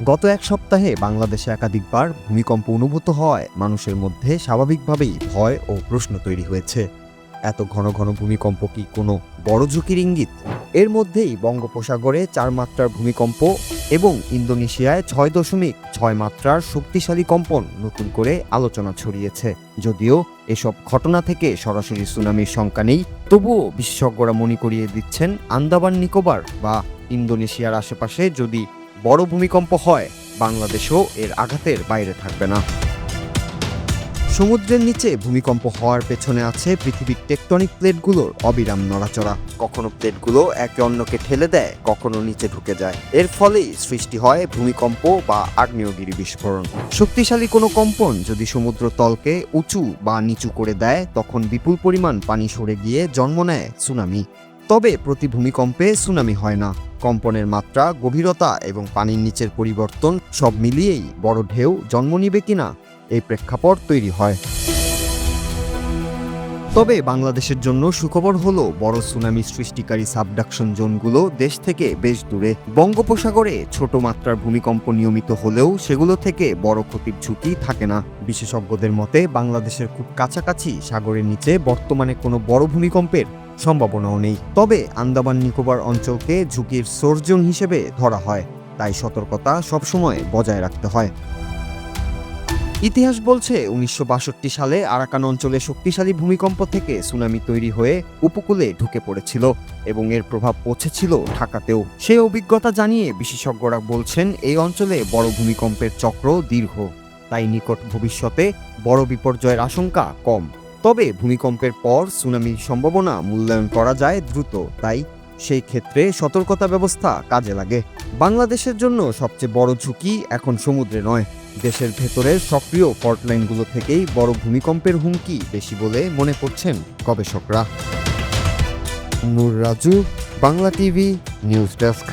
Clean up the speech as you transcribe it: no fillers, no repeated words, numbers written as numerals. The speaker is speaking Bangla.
গত এক সপ্তাহে বাংলাদেশে একাধিকবার ভূমিকম্প অনুভূত হওয়ায় মানুষের মধ্যে স্বাভাবিকভাবেই ভয় ও প্রশ্ন তৈরি হয়েছে। এত ঘন ঘন ভূমিকম্প কি কোনো বড় ঝুঁকির ইঙ্গিত? এর মধ্যেই বঙ্গোপসাগরে 4 মাত্রার ভূমিকম্প এবং ইন্দোনেশিয়ায় 6.6 মাত্রার শক্তিশালী কম্পন নতুন করে আলোচনা ছড়িয়েছে। যদিও এসব ঘটনা থেকে সরাসরি সুনামির শঙ্কা নেই, তবুও বিশেষজ্ঞরা মনে করিয়ে দিচ্ছেন আন্দামান নিকোবর বা ইন্দোনেশিয়ার আশেপাশে যদি বড় ভূমিকম্প হয়, বাংলাদেশও এর আঘাতের বাইরে থাকবে না। সমুদ্রের নিচে ভূমিকম্প হওয়ার পেছনে আছে পৃথিবীর টেকটনিক প্লেটগুলোর অবিরাম নড়াচড়া। কখনো প্লেটগুলো একে অন্যকে ঠেলে দেয়, কখনো নিচে ঢুকে যায়। এর ফলেই সৃষ্টি হয় ভূমিকম্প বা আগ্নেয়গিরি বিস্ফোরণ। শক্তিশালী কোনো কম্পন যদি সমুদ্র তলকে উঁচু বা নিচু করে দেয়, তখন বিপুল পরিমাণ পানি সরে গিয়ে জন্ম নেয় সুনামি। তবে প্রতি ভূমিকম্পে সুনামি হয় না। কম্পনের মাত্রা, গভীরতা এবং পানির নিচের পরিবর্তন সব মিলিয়েই বড় ঢেউ জন্ম নিবে কিনা এই প্রেক্ষাপট তৈরি হয়। তবে বাংলাদেশের জন্য সুখবর হলো বড় সুনামি সৃষ্টিকারী সাবডাকশন জোনগুলো দেশ থেকে বেশ দূরে। বঙ্গোপসাগরে ছোট মাত্রার ভূমিকম্প নিয়মিত হলেও সেগুলো থেকে বড় ক্ষতির ঝুঁকি থাকে না। বিশেষজ্ঞদের মতে বাংলাদেশের খুব কাছাকাছি সাগরের নিচে বর্তমানে কোনো বড় ভূমিকম্পের সম্ভাবনাও নেই। তবে আন্দামান নিকোবর অঞ্চলকে ঝুঁকির সোর্স জোন হিসেবে ধরা হয়, তাই সতর্কতা সবসময় বজায় রাখতে হয়। ইতিহাস বলছে 1962 সালে আরাকান অঞ্চলে শক্তিশালী ভূমিকম্প থেকে সুনামি তৈরি হয়ে উপকূলে ঢুকে পড়েছিল এবং এর প্রভাব পৌঁছেছিল ঢাকাতেও। সেই অভিজ্ঞতা জানিয়ে বিশেষজ্ঞরা বলছেন এই অঞ্চলে বড় ভূমিকম্পের চক্র দীর্ঘ, তাই নিকট ভবিষ্যতে বড় বিপর্যয়ের আশঙ্কা কম। তবে ভূমিকম্পের পর সুনামির সম্ভাবনা মূল্যায়ন করা যায় দ্রুত, তাই সেই ক্ষেত্রে সতর্কতা ব্যবস্থা কাজে লাগে। বাংলাদেশের জন্য সবচেয়ে বড় ঝুঁকি এখন সমুদ্রে নয়, দেশের ভেতরের সক্রিয় ফল্ট লাইনগুলো থেকেই বড় ভূমিকম্পের হুমকি বেশি বলে মনে করছেন গবেষকরা। Noor Raju, Bangla TV, news desk.